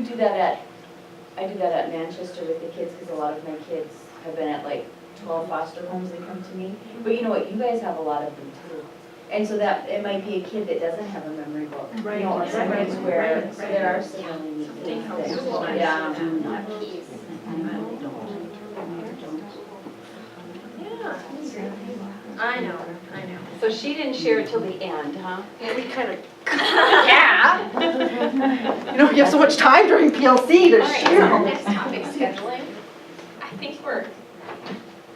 do that at Manchester with the kids, because a lot of my kids have been at like 12 foster homes, they come to me. But you know what, you guys have a lot of them too. And so that, it might be a kid that doesn't have a memory book, you know, or somebody's where, so there are some really neat things that, yeah. Yeah, I know. So she didn't share it till the end, huh? Yeah, we kind of. Yeah. You know, you have so much time during PLC to All right, share. so next topic, scheduling. I think we're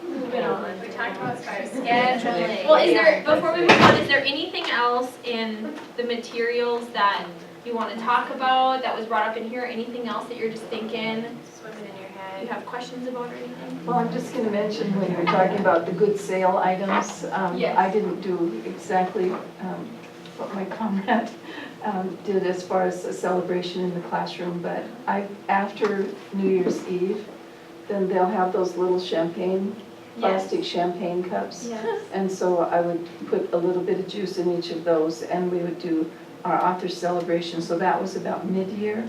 moving on. We talked about scheduling. Well, is there, before we move on, is there anything else in the materials that you want to talk about that was brought up in here? Anything else that you're just thinking, Swimming in your you head. have questions about or anything? Well, I'm just going to mention when you're talking about the good sale items, Yes. I didn't do exactly what my comrade did as far as a celebration in the classroom, but after New Year's Eve, then they'll have those little plastic champagne cups. Yes. And so I would put a little bit of juice in each of those, and we would do our author celebration. So that was about mid-year.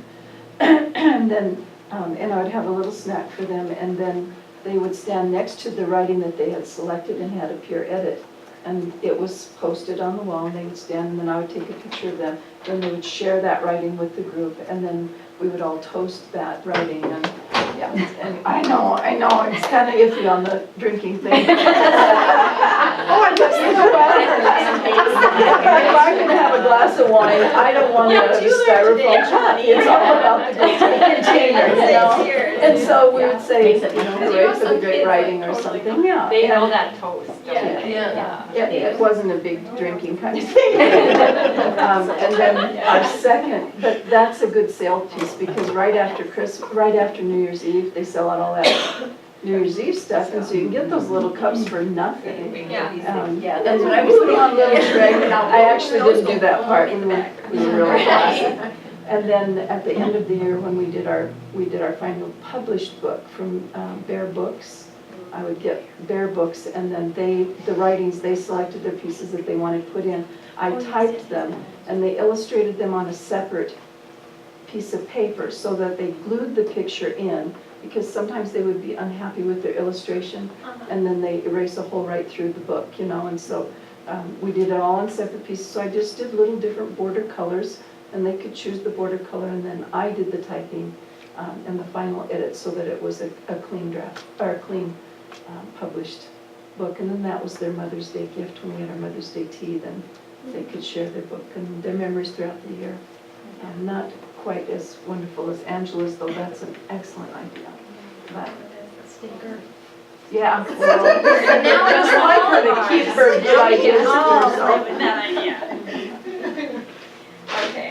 And then, and I would have a little snack for them, and then they would stand next to the writing that they had selected and had a peer edit. And it was posted on the wall, and they would stand, and then I would take a picture of them. Then they would share that writing with the group, and then we would all toast that writing. And yeah, and I know, it's kind of iffy on the drinking thing. Oh, I just, you know what? If I can have a glass of wine, I don't want it out of a styrofoam cup. It's all about the great container, you know? And so we would say, hooray for the great writing or something, yeah. They know that toast, don't they? Yeah. Yeah, it wasn't a big drinking kind of thing. And then our second, but that's a good sale piece, because right after New Year's Eve, they sell out all that New Year's Eve stuff, and so you can get those little cups for nothing. Yeah. Yeah, that's what I was Put on little thinking. tray. I actually didn't do that part, we were really classy. And then at the end of the year, when we did our final published book from Bear Books, I would get Bear Books, and then the writings, they selected their pieces that they wanted put in. I typed them, and they illustrated them on a separate piece of paper so that they glued the picture in, because sometimes they would be unhappy with their illustration, and then they erase a hole right through the book, you know, and so we did it all on separate pieces. So I just did little different border colors, and they could choose the border color, and then I did the typing and the final edit so that it was a clean draft, or a clean published book. And then that was their Mother's Day gift when we had our Mother's Day tea. Then they could share their book and their memories throughout the year. Not quite as wonderful as Angela's, though that's an excellent idea. But, yeah, well, And now I it's just like her to all keep ours. her good Now we can ideas to all herself. live with that idea. Okay.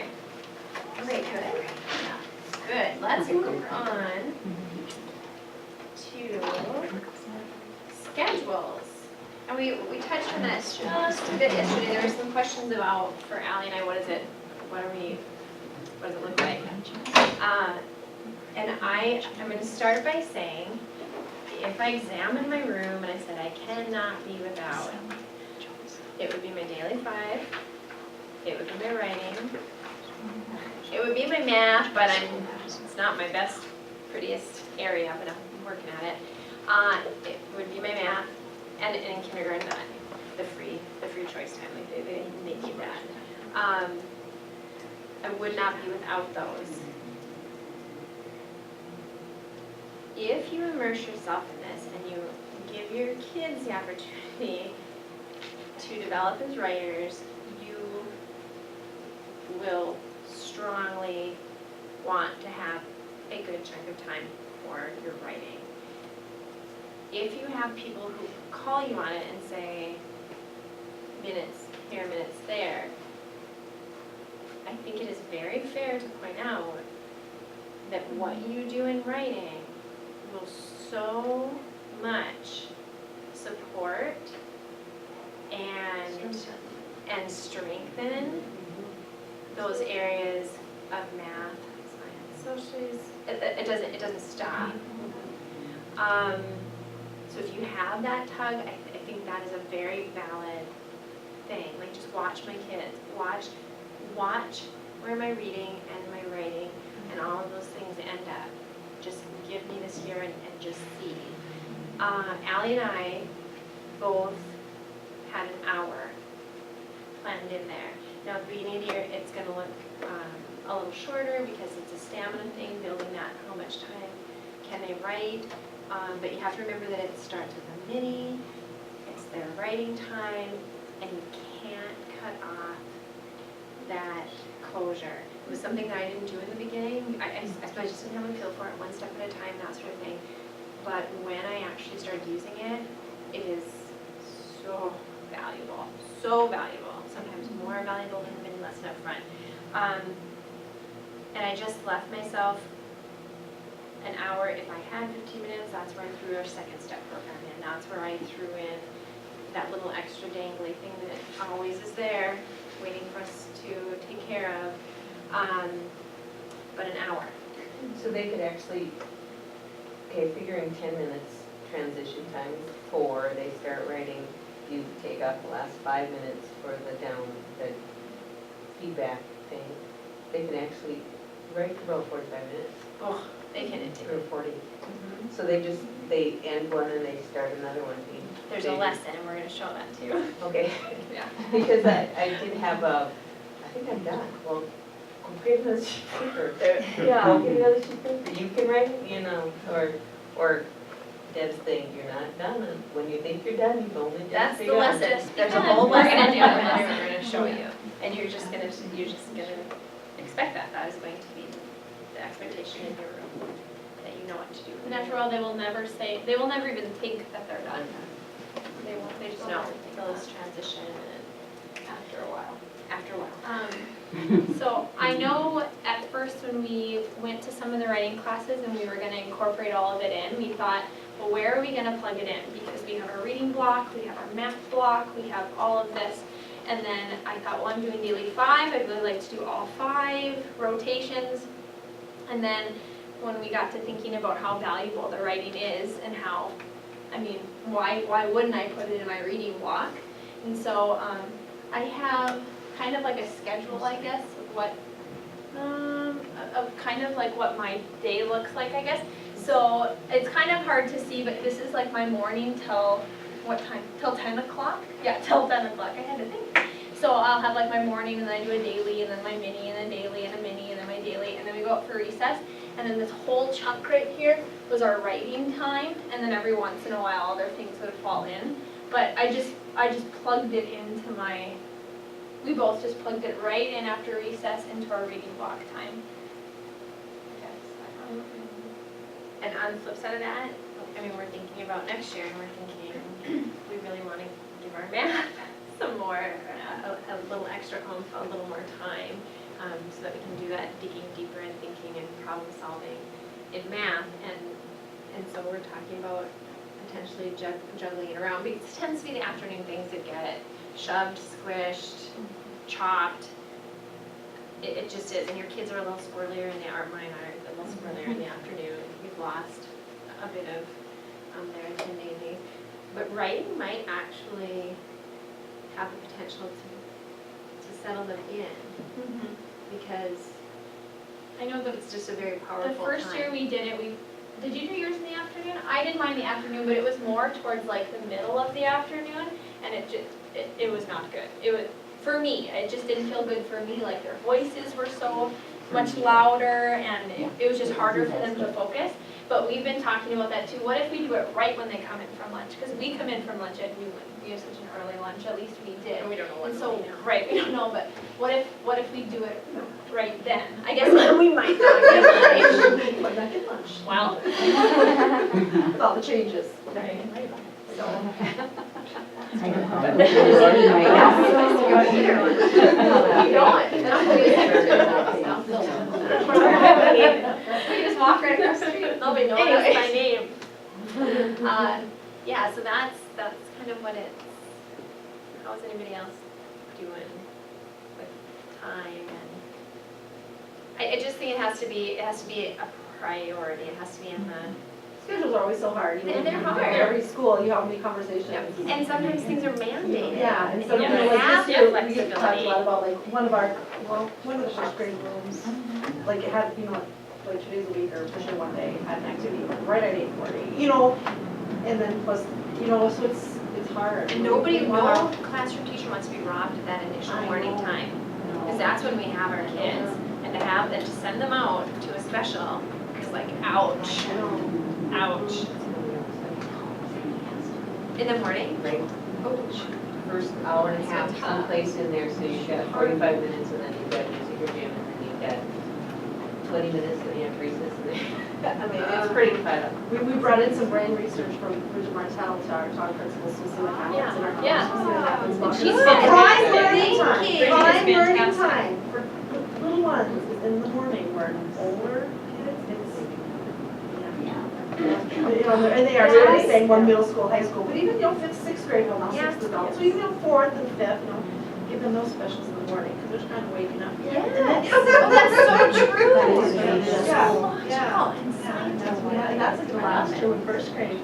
Okay, good. Good, let's move on to schedules. And we touched on that just a bit yesterday. There were some questions about, for Ally and I, what does it look like? And I'm going to start by saying, if I examined my room and I said I cannot be without, it would be my daily 5, it would be my writing, it would be my math, but it's not my best, prettiest area, but I'm working at it. It would be my math, and in kindergarten, the free choice time, like they need that. I would not be without those. If you immerse yourself in this and you give your kids the opportunity to develop as writers, you will strongly want to have a good chunk of time for your writing. If you have people who call you on it and say, minutes here, minutes there, I think it is very fair to point out that what you do in writing will so much support and strengthen those areas of math, science, socials. It doesn't stop. So if you have that tug, I think that is a very valid thing. Like, just watch my kids. Watch where am I reading and my writing, and all of those things end up. Just give me this year and just see. Ally and I both had an hour planned in there. Now, at the beginning of the year, it's gonna look a little shorter because it's a stamina thing, building that, how much time can they write? But you have to remember that it starts with a mini, it's their writing time, and you can't cut off that closure. It was something that I didn't do in the beginning. I suppose I just didn't have a feel for it, one step at a time, that sort of thing. But when I actually started using it, it is so valuable, sometimes more valuable than the mini lesson up front. And I just left myself an hour. If I had 15 minutes, that's where I threw our second step program in. That's where I threw in that little extra dangly thing that always is there, waiting for us to take care of. But an hour. So they could actually, okay, figuring 10 minutes transition time before they start writing, you take off the last 5 minutes for the feedback thing. They can actually write for about 45 minutes Oh, they can. or 40. So they end one and they start another one. There's a lesson, and we're going to show that too. Okay. Yeah. Because I did have I think I'm done. Well, I'll create another sheet of paper. I'll get another sheet of paper. You can write, or Deb's thing, you're not done. And when you think you're done, you've only just That's the begun. lesson. There's a whole We're lesson gonna in do there it. that we're going to show you. And you're just gonna expect that. That is going to be the expectation in your room, that you know what to do. And after a while, they will never even think that they're done. They won't, they just No, know. those transition After a while. after a while. So I know at first when we went to some of the writing classes and we were gonna incorporate all of it in, we thought, well, where are we gonna plug it in? Because we have our reading block, we have our math block, we have all of this. And then I thought, well, I'm doing daily 5, I'd really like to do all 5 rotations. And then when we got to thinking about how valuable the writing is and how, I mean, why wouldn't I put it in my reading block? And so I have kind of like a schedule, I guess, of what, of kind of like what my day looks like, I guess. So it's kind of hard to see, but this is like my morning till, what time? Till 10 o'clock? Yeah, till 10 o'clock, I had to think. So I'll have like my morning and then I do a daily and then my mini and then daily and a mini and then my daily and then we go out for recess. And then this whole chunk right here was our writing time, and then every once in a while other things would fall in. But I just plugged it into we both just plugged it right in after recess into our reading block time. And on the flip side of that, I mean, we're thinking about next year, and we're thinking, we really want to give our math some more, a little extra oomph, a little more time, so that we can do that digging deeper and thinking and problem solving in math. And so we're talking about potentially juggling it around, because it tends to be the afternoon things that get shoved, squished, chopped. It just is, and your kids are a little squirrelier, and mine are a little squirrelier in the afternoon. We've lost a bit of their intimidating. But writing might actually have the potential to settle them in, because I know that it's just a very powerful the first time. year we did it, did you do yours in the afternoon? I didn't mind the afternoon, but it was more towards like the middle of the afternoon, and it was not good. It was, for me, it just didn't feel good for me, like their voices were so much louder, and it was just harder for them to focus. But we've been talking about that too. What if we do it right when they come in from lunch? Because we come in from lunch at noon. We have such an early lunch, at least we did. And we don't know And what's so, going on. right, we don't know, but what if we do it right then? I guess We might not get Might not get lunch. well, With all the changes. we just walk right across the street. Nobody knows us by name. Yeah, so that's kind of what it's, how's anybody else doing with time? And I just think it has to be a priority, it has to be in the, Schedules are always so hard. You know, They're hard. Every school, you have many conversations. and sometimes things are mandated. Yeah, and you so, don't you know, like have this the year, we talked a flexibility. lot about like one of the first grade rooms, like it had, you know, like 2 days a week or pushing one day at an activity, right at 8:40, you know, and then plus, you know, so it's hard. And nobody, We no want- classroom teacher wants to be robbed of that initial I morning know. time. Because that's when we have our kids. And to have them, to send them out to a special is like, ouch, ouch. In the morning? Right. First hour and a half someplace in there, so you've got 45 minutes and then you've got music or gym and then you've got 20 minutes and you have recess and then, I mean, it's pretty cut up. We brought in some brain research from Bridget Martell to our principals to see what happens in our homes. Yeah. to see what happens. And she's Prime fantastic. learning time, Thank you. prime Bridget is learning fantastic. time for little ones is in the morning, where older kids, it's, you know, and they are really saying one middle school, high school, but even, you know, fifth, sixth grade, well, now sixth adults, so even, you know, fourth and fifth, you know, give them those specials in the morning, because they're just kind of waking up. Yes. Oh, that's so true. Yeah. And that's like the last year with first grade,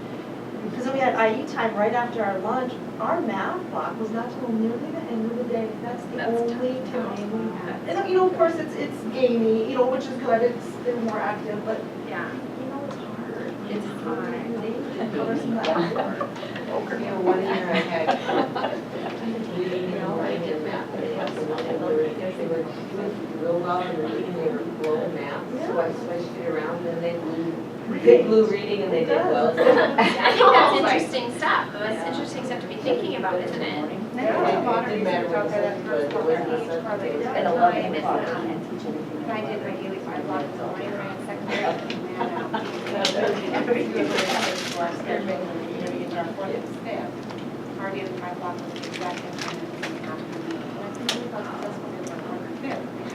because then we had IE time right after our lunch. Our math block was not till nearly the end of the day. That's the That's only time we had. And, you know, of course, it's gamey, you know, which is good, they're more active, but, Yeah. you know, it's hard. It's hard. They need to cover some of that. You know, one year I had reading and writing and math, and they had some one that they were doing real well in reading, they were low in math, so I switched it around and they blew reading and they did well. I think that's interesting stuff. That's interesting stuff to be thinking about, isn't it? It didn't matter what the subject was, it wasn't a subject, it was. And 11 o'clock, I can't teach anything. I did my daily 5 blocks in the morning when I was in second grade. Our daily 5 blocks was the exact same time as in the afternoon. And I think really felt successful in the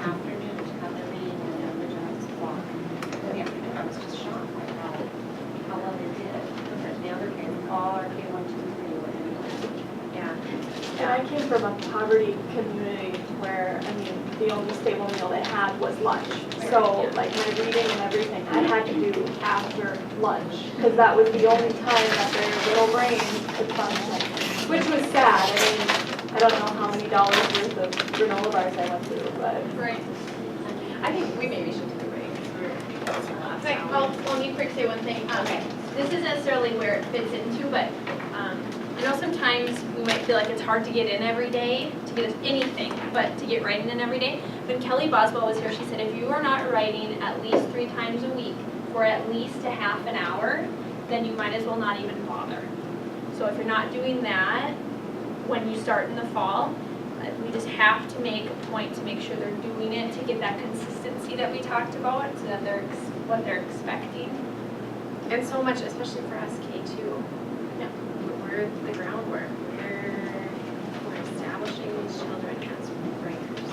afternoon to have the reading and the originals block. In the afternoon, I was just shocked by how well they did compared to the other kids. All our K1, 2, 3 were in. Yeah. And I came from a poverty community where, I mean, the only stable meal they had was lunch. So like my reading and everything, I had to do after lunch, because that was the only time that their little brains could function, which was sad. I mean, I don't know how many dollars worth of granola bars I went through, but. Right. I think we maybe should take a break. Right, well, let me quick say one thing. This isn't necessarily where it fits into, but I know sometimes we might feel like it's hard to get in every day, to get us anything, but to get writing in every day. When Kelly Boswell was here, she said if you are not writing at least 3 times a week for at least a half an hour, then you might as well not even bother. So if you're not doing that when you start in the fall, we just have to make a point to make sure they're doing it to get that consistency that we talked about, so that they're what they're expecting. And so much, especially for us K2. Yeah. We're the groundwork. We're establishing these children as writers.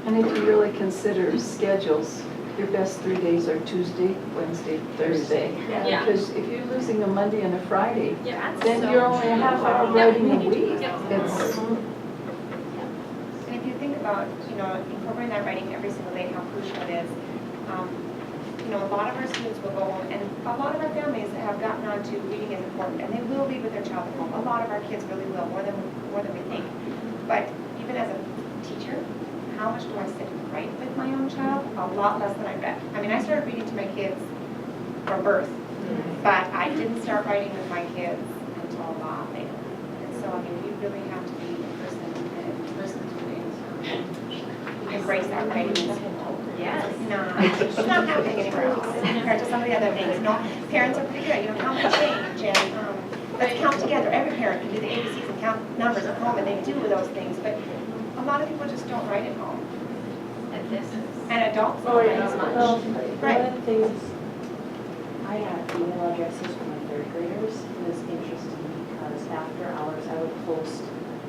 And if you really consider schedules, your best 3 days are Tuesday, Wednesday, Thursday. Yeah. Because if you're losing a Monday and a Friday, Yeah. then you're only a half hour writing a week. Yep. It's, And if you think about, incorporating that writing every single day, how crucial it is, a lot of our students will go home, and a lot of our families have gotten on to reading is important, and they will read with their child at home. A lot of our kids really will, more than we think. But even as a teacher, how much do I sit and write with my own child? A lot less than I read. I mean, I started reading to my kids from birth, but I didn't start writing with my kids until a lot later. And so, I mean, we really have to be the person that listens to it, embrace that writing. Yes. It's not happening anywhere else compared to some of the other things. No, parents are pretty good, count the change and let's count together. Every parent can do the ABCs and count numbers at home, and they do those things, but a lot of people just don't write at home. And this is. And adults Oh, don't yeah. write as much. Well, Right. one of the things, I had email addresses for my 3rd graders. It was interesting because after hours, I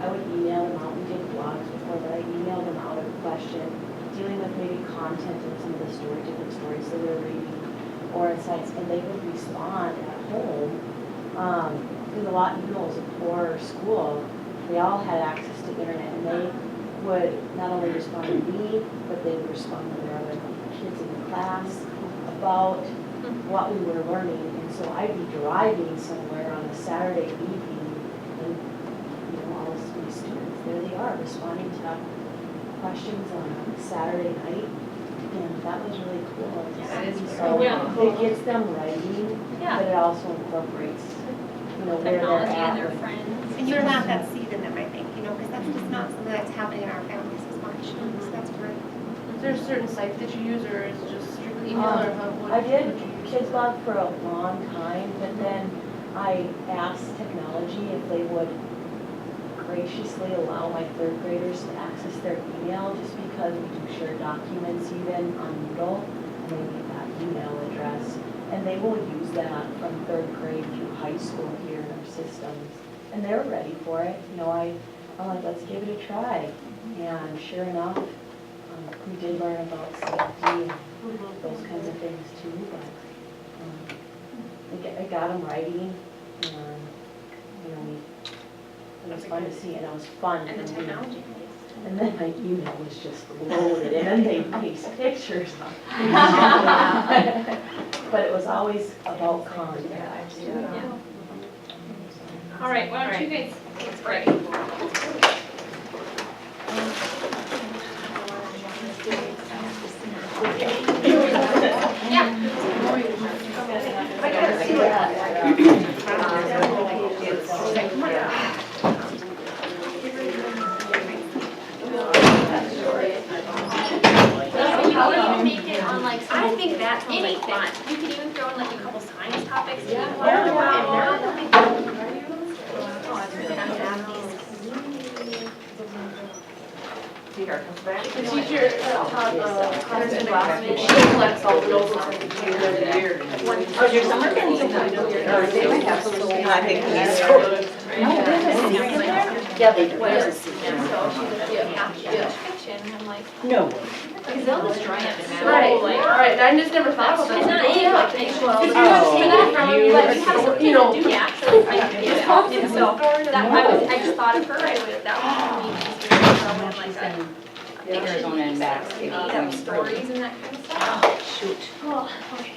would email them out. We did blogs before, but I emailed them out a question dealing with maybe content in some of the different stories they were reading or insights, and they would respond at home. Because a lot, it was a poor school, they all had access to internet, and they would not only respond to me, but they would respond to their other kids in the class about what we were learning. And so I'd be driving somewhere on a Saturday evening, and all these students, there they are, responding to questions on a Saturday night, and that was really cool. That is So Yeah. it gets them writing, Yeah. but it also incorporates, where they're Technology at. and their friends. And you plant that seed in them, I think, because that's just not something that's happening in our families as much, so that's great. Is there a certain site that you use, or is it just strictly email, or what? I did Kids Blog for a long time, but then I asked technology if they would graciously allow my third graders to access their email, just because we do share documents even on Moodle, and they need that email address. And they will use that from third grade through high school here in our systems. And they're ready for it. I'm like, let's give it a try. And sure enough, we did learn about safety and those kinds of things too, but it got them writing, and, it was fun to see, and it was fun. And the for me. technology. And then my email was just loaded, and then they paste pictures. But it was always about content. All right, why don't you guys, let's break. Yeah. I gotta see You could even make it on like some, I think that's anything. fun. You could even throw in like a couple science topics. that you Yeah. learn about. Peter comes back. The teacher taught content last week, she collects all the notes on the computer every year. Oh, there's someone that needs to, they might have some, I think he's. Yeah, they do. And so she was like, yeah, fiction, and I'm like, No. because they'll destroy it. Right, Like, right, and I just never thought about that. it's not Yeah. like actual. Because you have to take it from them, Like, like, you have something you know. to do, yeah, so I can do it. And so, I just thought of her, that was me, because we were throwing like a Arizona and back. made up stories and that kind of stuff. Shoot. Oh, okay.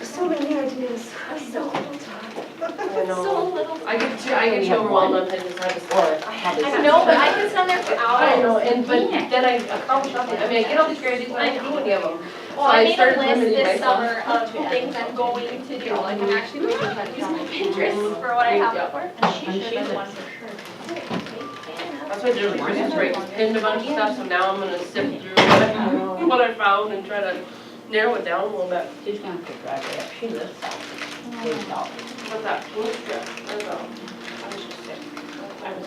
So many ideas. So I know. little. I get too overwhelmed on things I just or I know, but I can sit on there for hours. I know, but then I accomplish nothing. I mean, I get all these great ideas, but I don't do any of them. Well, So I made a started list limiting this myself. summer of things I'm going to do, like I'm actually going to use my Pinterest for what I have it for. And she should have one for sure. That's what I did with Christmas break, pinned a bunch of stuff, so now I'm gonna sift through what I found and try to narrow it down a little bit. She's gonna have to drive it up. She lives out. What's that? Yeah, there's I was just sick. I was.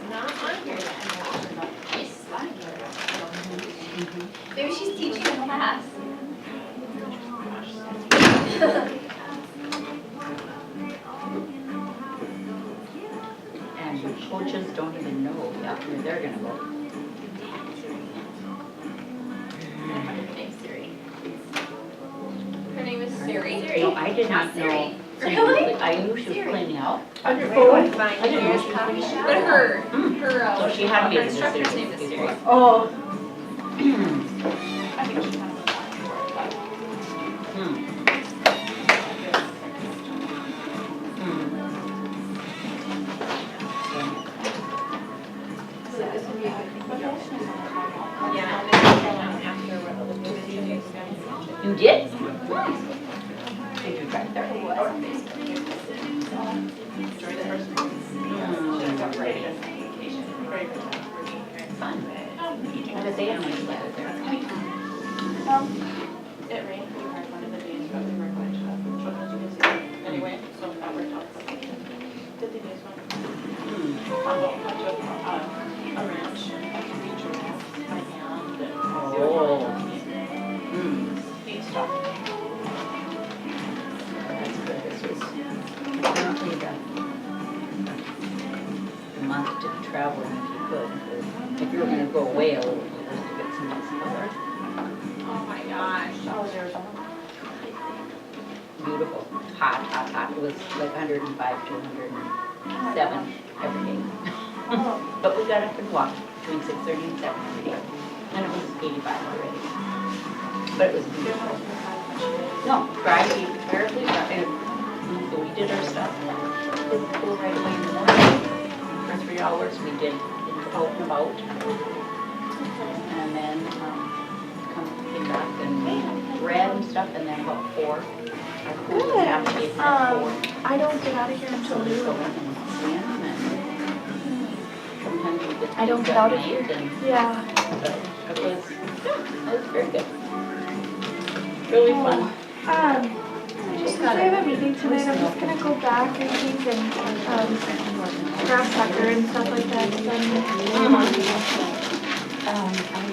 Not on here yet. She's on here. Maybe she's teaching a class. And your coaches don't even know yet where they're gonna go. Her name is Siri. No, I did not know. Siri. Really? I knew she was cleaning out. On your phone? I didn't know she was cleaning out. But her So she had me her as a instructor's Siri name is Siri. before. Oh, You did? Did you drive there? Fun. How did they only live there? It rained pretty hard one of the days, but we were going to children's museum anyway, so that worked out. 50 days one. On a bunch of, a ranch, like beach or by hand, and Oh. neat stuff. That's good. This was apparently the month to travel if you could. If you were gonna go away a little bit, just to get some nice color. Oh my gosh. Beautiful. Hot, hot, hot. It was like 105 to 107 every day. But we got up and walked between 6:30 and 7 every day. And it was 85 already. But it was beautiful. No, dry, terribly dry. So we did our stuff. Did the pool right away in the morning for 3 3 hours. We did out and about. And then, came back and read and stuff, and then about 4. Our food was half taken at 4. I don't get out of here until So we go noon. in and swim, and sometimes we get. I don't things get out at of here. night, and Yeah. It was very good. Really fun. Just because I have a meeting tonight, I'm just gonna go back, I think, and, grab supper and stuff like that, so I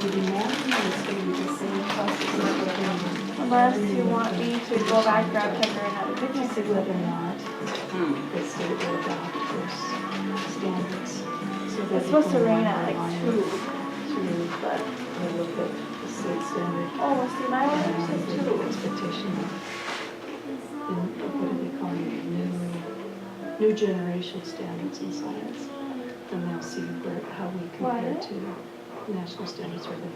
would imagine it's going to be the same process as what unless you want me to go back, grab supper and have a we picnic. see whether or not the state will adopt those standards. So that It's supposed to we can rain at like align 2, To but, look at the state standard. oh, see, my one And says the 2. expectation of, what do they call it, new generation standards in science. And they'll see how we compare What? to national standards or the,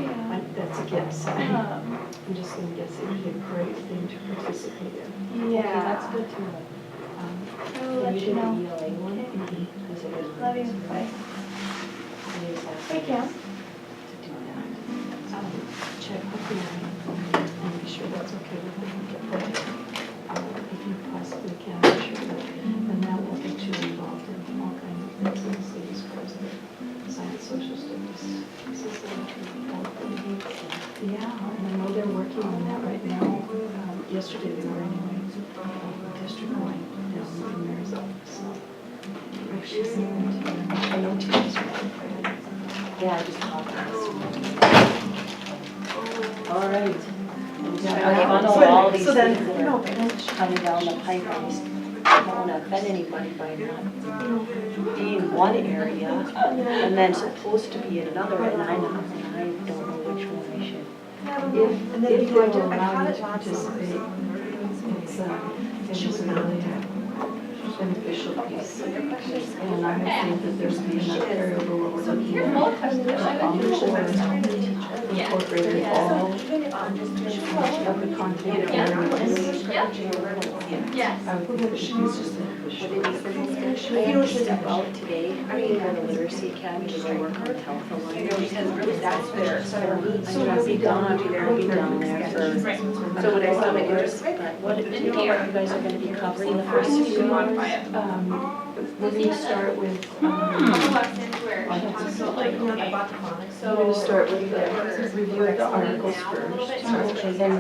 Yeah. that's a guess. I'm just gonna guess it would be a great thing to participate in. Yeah. That's good to know. I will let you know. Love you, bye. Hey, Cam. Check with them and be sure that's okay with them. If you possibly can, be sure that, and that will get you involved in all kinds of things in the city's course, the science, social studies. Yeah, and I know they're working on that right now. Yesterday they were anyway, district wide down in Mary's office. So if she's in, I know teachers are on Yeah, I just called All right. Yeah. I know all these So then, things that no, are coming down the pipe. I just don't want to offend anybody by not being one area and then supposed to be in another, and I don't know which one I should. And then, If you they know, I will did, I allow caught you it to last participate, it's a really beneficial piece. And I would think that there's be enough carryover where we're looking at incorporating all of the content areas. Yes. I would think that she's just I know she's about today, I mean, for the literacy academy, to go work on health alliance. Because really that's their, so they're meeting. I'm gonna be gone, I'll be down there for. So would I still make yours? What, do you know what you guys are gonna be covering the first few months? We're going to start with, Couple lessons where I she have to talks see. about like, okay, we're going to start with the review of the articles first. And then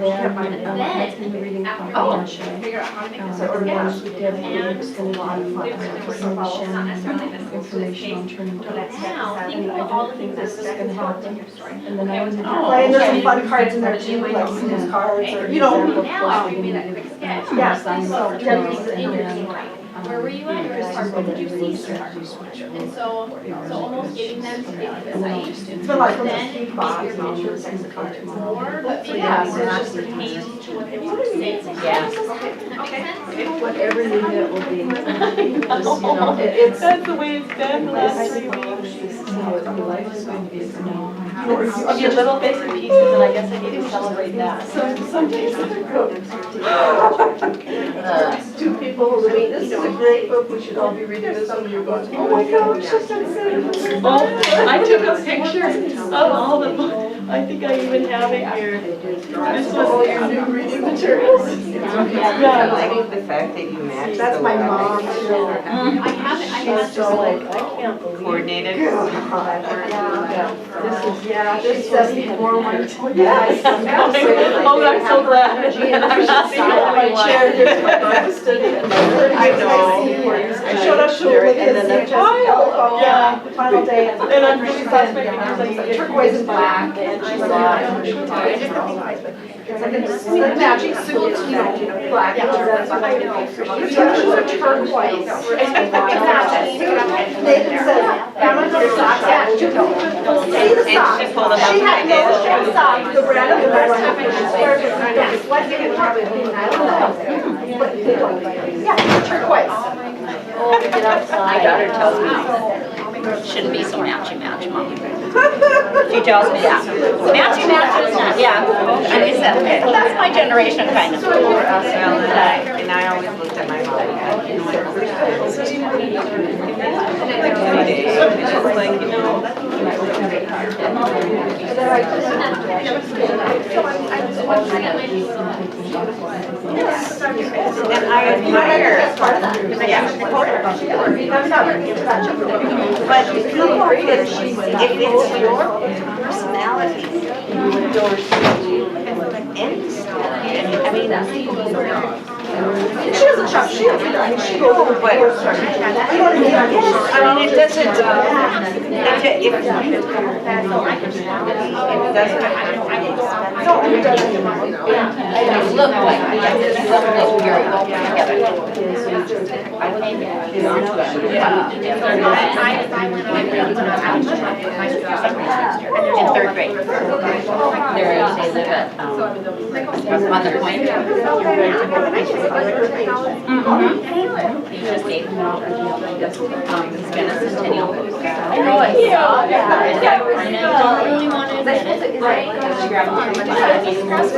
in the reading comprehension. figure out how to make this Or work. once we dedicate, it's going to be It's not necessarily this information on turning points. Now, think And I about all don't the think things this that is going to happen happen. in your story. And then I would. Right, and there's some fun cards in there too, like Sue's cards, or, you know. Now, give me that quick sketch. Yeah, So, so, in your story, where were you at your start, what did you see in your start? And so almost getting them to think of the site, It's been like then big make box your and pictures cards. more, but maybe Yeah, it's so it's just just pertain to what they want to say. Yeah. That makes sense? Whatever unit will be, just, you know, it's. That's the way it's been the I last 3 suppose weeks. this is how your life is going to be from now on. I'll get little bits and pieces, and I guess I need to celebrate that. Some days are good. Two people who read, this is a great book, we should all be reading this, some of you are going, oh my gosh, that's so good. Oh, I took a picture of all the books. I think I even have it here. This All was, your new reading materials. I like the fact that you match the That's my mom, website. too. I have She's still like, I can't believe. Coordinated. This is 74 one. Yes. oh, I'm so glad. I'm just the only My chair, one. here's my Bible study and my. I showed up to it with And then his the just, pile. Yeah. the final day. And I'm really crossing my fingers like Like turquoise and black, and she's like matching suits, you know, black. I know. It's actually turquoise. Nathan said, Emma, those socks, yeah, see the socks. She had no socks, the brand of the best. What did it probably mean? I don't know. But they don't, yeah, turquoise. Oh, get outside. My daughter tells me, shouldn't be so matchy-match, Mom. She tells me, yeah. Matchy-match is not, yeah. And I said, okay, well, that's my generation kind of. And I always looked at my mom, like, you know, my first And I admire, yeah. But if it's your personality, you endorse any story. I mean, She doesn't shop, she doesn't, I mean, she goes over but, there. I mean, it doesn't, if it doesn't, No, it doesn't. you look like, you look like very well together. I In third grade. They live at, Mother Point. He just gave him, it's been a centennial. I know it. And I don't really want to admit it.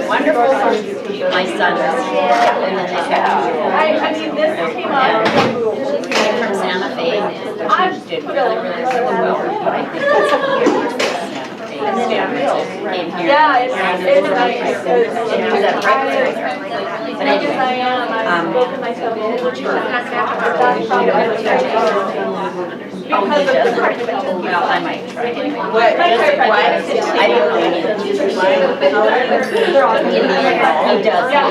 Wonderful. My son is, and then they have. I mean, this came out. She came from Santa Fe, and she did really, really well. But I think that's and then came here. Yeah, it's nice. And he was at Breckler. But anyway, oh, he doesn't? Well, I might try anyway. What? I don't know any of the teachers. He does. Yeah,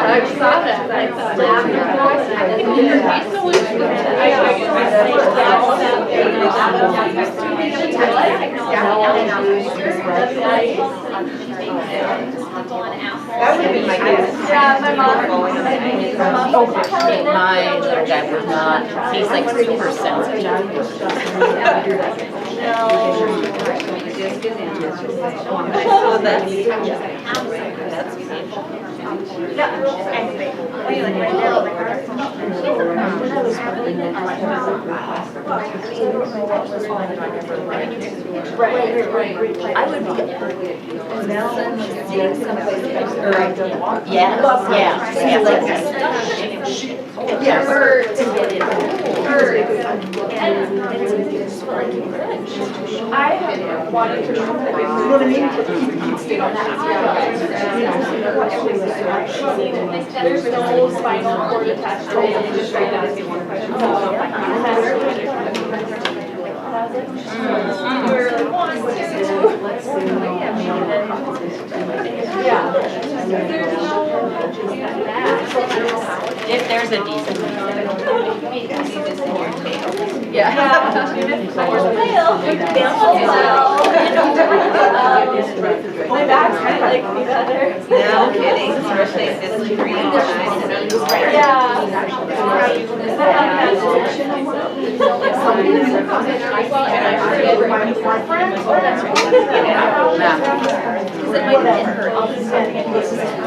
I saw that. That would have been my guess. Yeah, my mom. My little guy would not, he's like super sensitive. Oh, that's I would be. Yeah, yeah. I have wanted to know that. You know what I mean? Stay on that. There's no spinal cord attached to it. Just right now. If there's a decent. Yeah. My back's kind of like me better. No kidding, especially if it's green.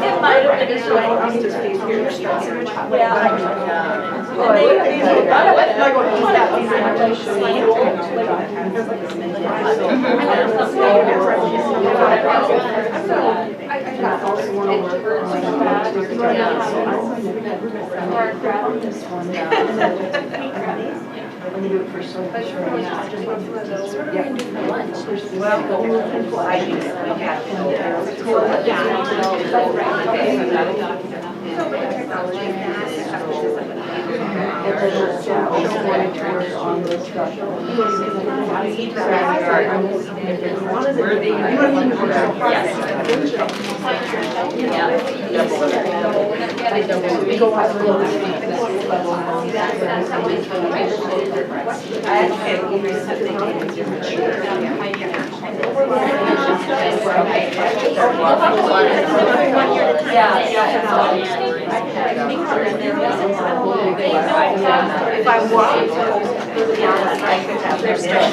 It might have been a short. If I walked to the outlet, I could have their stuff.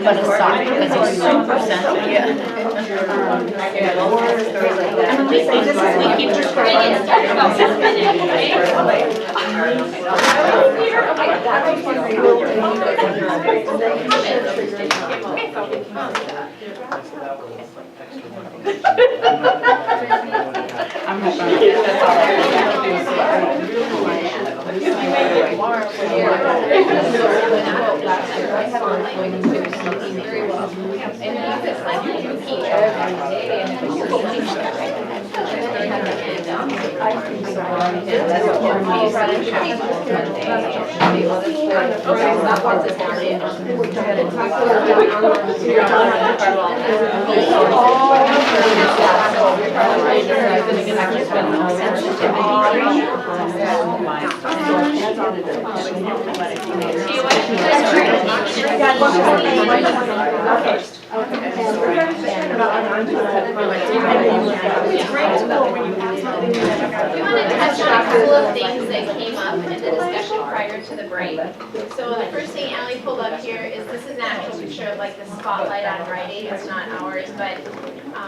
But a sock, because he's super sensitive. And we keep just bringing it about 10 minutes, I'm not gonna get that's all I We want to touch on a couple of things that came up in the discussion prior to the break. So the first thing Allie pulled up here is this is an actual picture of like the spotlight on writing. It's not ours, but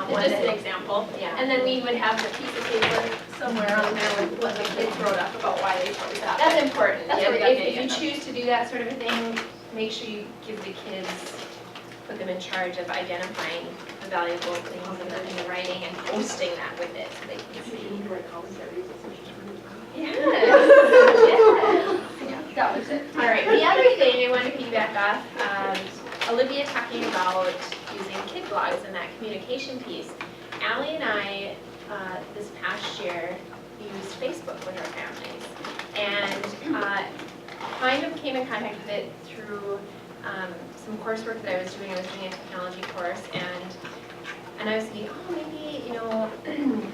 just an example. Yeah. And then we would have the piece of paper somewhere on there with what the kids wrote up about why they chose that. That's important. That's where we got the If you choose to do that sort of a thing, make sure you give the kids, put them in charge of identifying the valuable things in the writing and posting that with it so they can see. Yes. Yes. That was it. All right, the other thing I wanted to piggyback off, Olivia talking about using kid blogs and that communication piece. Allie and I, this past year, used Facebook with our families and kind of came in contact with it through some coursework that I was doing. I was doing a technology course and I was thinking, oh, maybe, you know,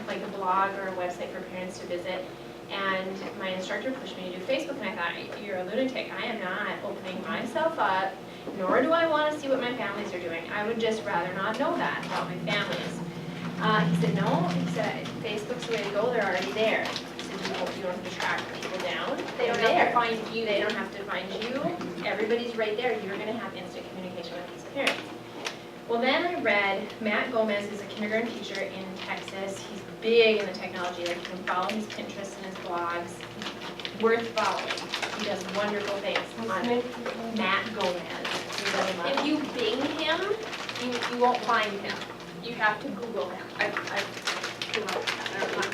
like a blog or a website for parents to visit. And my instructor pushed me to do Facebook, and I thought, you're a lunatic. I am not opening myself up, nor do I want to see what my families are doing. I would just rather not know that about my families. He said, no. He said, Facebook's the way to go. They're already there. He said, you don't have to track people down. They don't They're have to there. find you. They don't have to find you. Everybody's right there. You're going to have instant communication with these parents. Well, then I read Matt Gomez is a kindergarten teacher in Texas. He's big in the technology. Like, you can follow his Pinterest and his blogs. Worth following. He does wonderful things on Matt Gomez. If you Bing him, you won't find him. You have to Google him. I'm not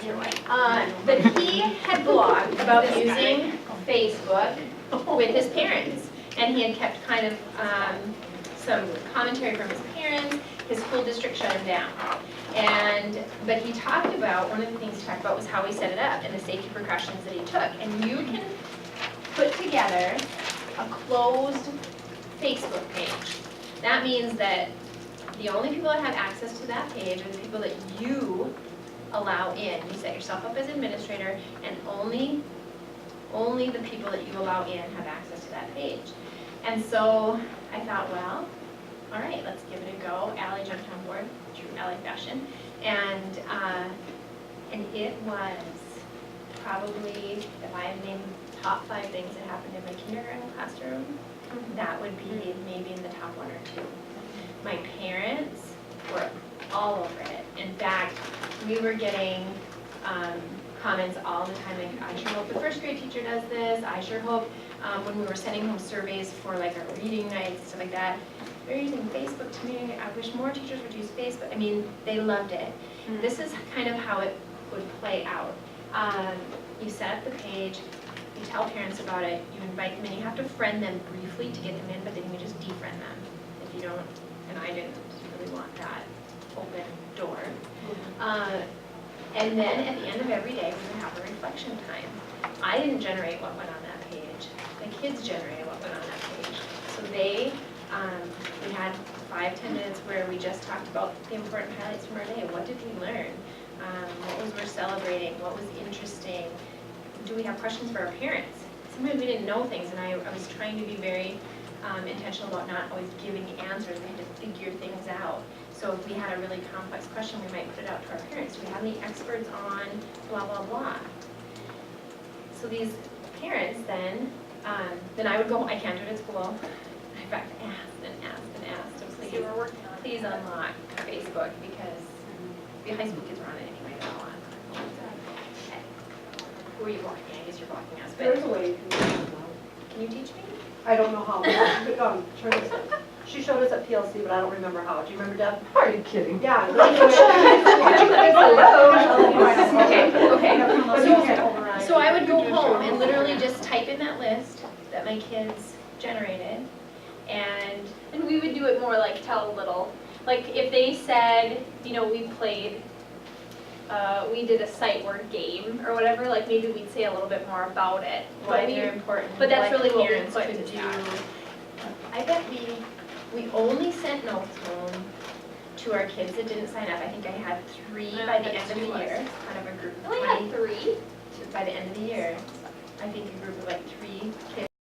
sure why. But he had blogged about using Facebook with his parents. And he had kept kind of some commentary from his parents. His school district shut him down. But he talked about, one of the things he talked about was how he set it up and the safety precautions that he took. And you can put together a closed Facebook page. That means that the only people that have access to that page are the people that you allow in. You set yourself up as administrator, and only the people that you allow in have access to that page. And so I thought, well, all right, let's give it a go. Allie jumped on board, true Allie fashion, and it was probably, if I had named top 5 things that happened in my kindergarten classroom, that would be maybe in the top 1 or 2. My parents were all over it. In fact, we were getting comments all the time, like, I sure hope the first grade teacher does this. I sure hope when we were sending home surveys for like our reading nights, stuff like that, they're using Facebook to me, I wish more teachers would use Facebook. I mean, they loved it. This is kind of how it would play out. You set up the page, you tell parents about it, you invite them in, you have to friend them briefly to get them in, but then you just defriend them if you don't, and I didn't really want that open door. And then at the end of every day, we would have a reflection time. I didn't generate what went on that page. The kids generated what went on that page. So they, we had 5-10 minutes where we just talked about the important highlights from our day. What did we learn? What was we're celebrating? What was interesting? Do we have questions for our parents? Sometimes we didn't know things, and I was trying to be very intentional about not always giving answers. We had to figure things out. So if we had a really complex question, we might put it out to our parents. Do we have any experts on blah, blah, blah? So these parents then I would go, I can't do it at school. In fact, asked and asked and asked, so please, You were working on it. please unlock Facebook because the high school kids are on it anyway, they're all on. Who are you blocking? I guess you're blocking us, but There's a way you can do it. can you teach me? I don't know how, turn this in. She showed us at PLC, but I don't remember how. Do you remember, Deb? Are you kidding? Yeah. Okay. So I would go home and literally just type in that list that my kids generated, and And we would do it more like tell a little, like if they said, you know, we played, we did a sight word game or whatever, like maybe we'd say a little bit more about it. why But we- they're important. but that's what really what we parents put could into do. that. I bet we only sent notes home to our kids that didn't sign up. I think I had 3 by the end of the year, kind of a group of I only 20. had 3. By the end of the year, I think a group of